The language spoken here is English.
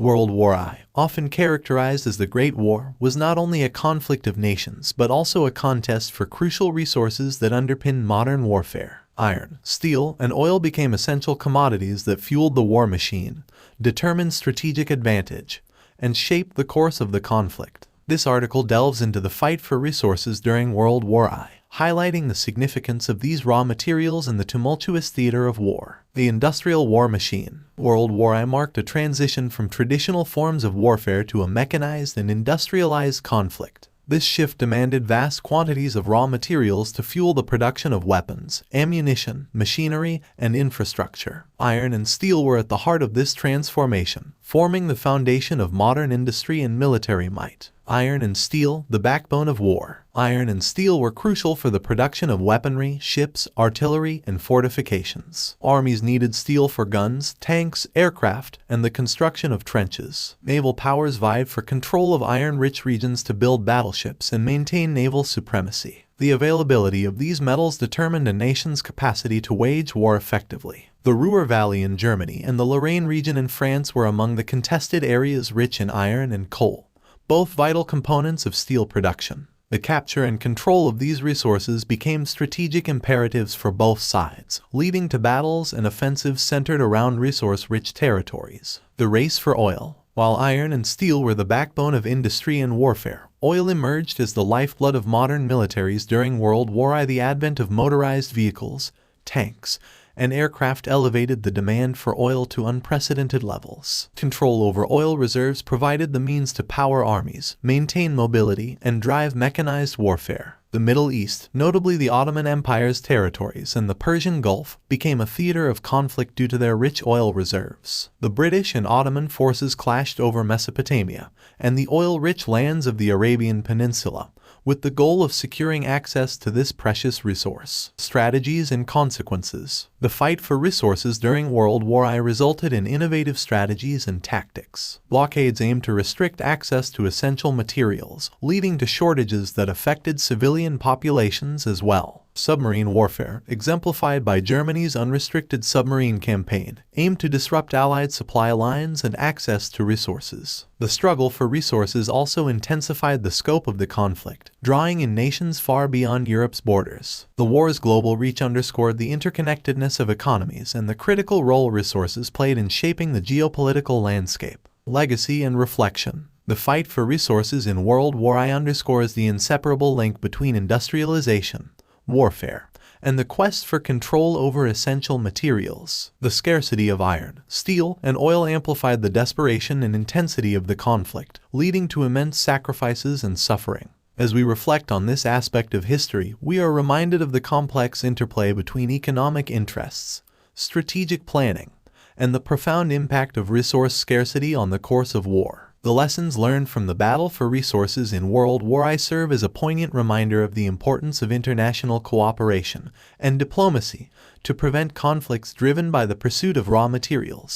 World War I, often characterized as the Great War, was not only a conflict of nations but also a contest for crucial resources that underpin modern warfare. Iron, steel, and oil became essential commodities that fueled the war machine, determined strategic advantage, and shaped the course of the conflict. This article delves into the fight for resources during World War I, highlighting the significance of these raw materials in the tumultuous theater of war. The industrial war machine. World War I marked a transition from traditional forms of warfare to a mechanized and industrialized conflict. This shift demanded vast quantities of raw materials to fuel the production of weapons, ammunition, machinery, and infrastructure. Iron and steel were at the heart of this transformation, forming the foundation of modern industry and military might. Iron and steel, the backbone of war. Iron and steel were crucial for the production of weaponry, ships, artillery, and fortifications. Armies needed steel for guns, tanks, aircraft, and the construction of trenches. Naval powers vied for control of iron-rich regions to build battleships and maintain naval supremacy. The availability of these metals determined a nation's capacity to wage war effectively. The Ruhr Valley in Germany and the Lorraine region in France were among the contested areas rich in iron and coal, both vital components of steel production. The capture and control of these resources became strategic imperatives for both sides, leading to battles and offensives centered around resource-rich territories. The race for oil. While iron and steel were the backbone of industry and warfare, oil emerged as the lifeblood of modern militaries during World War I. The advent of motorized vehicles, tanks, and aircraft elevated the demand for oil to unprecedented levels. Control over oil reserves provided the means to power armies, maintain mobility, and drive mechanized warfare. The Middle East, notably the Ottoman Empire's territories and the Persian Gulf, became a theater of conflict due to their rich oil reserves. The British and Ottoman forces clashed over Mesopotamia and the oil-rich lands of the Arabian Peninsula, with the goal of securing access to this precious resource. Strategies and consequences. The fight for resources during World War I resulted in innovative strategies and tactics. Blockades aimed to restrict access to essential materials, leading to shortages that affected civilian populations as well. Submarine warfare, exemplified by Germany's unrestricted submarine campaign, aimed to disrupt Allied supply lines and access to resources. The struggle for resources also intensified the scope of the conflict, drawing in nations far beyond Europe's borders. The war's global reach underscored the interconnectedness of economies and the critical role resources played in shaping the geopolitical landscape. Legacy and reflection. The fight for resources in World War I underscores the inseparable link between industrialization, warfare, and the quest for control over essential materials. The scarcity of iron, steel, and oil amplified the desperation and intensity of the conflict, leading to immense sacrifices and suffering. As we reflect on this aspect of history, we are reminded of the complex interplay between economic interests, strategic planning, and the profound impact of resource scarcity on the course of war. The lessons learned from the battle for resources in World War I serve as a poignant reminder of the importance of international cooperation and diplomacy to prevent conflicts driven by the pursuit of raw materials.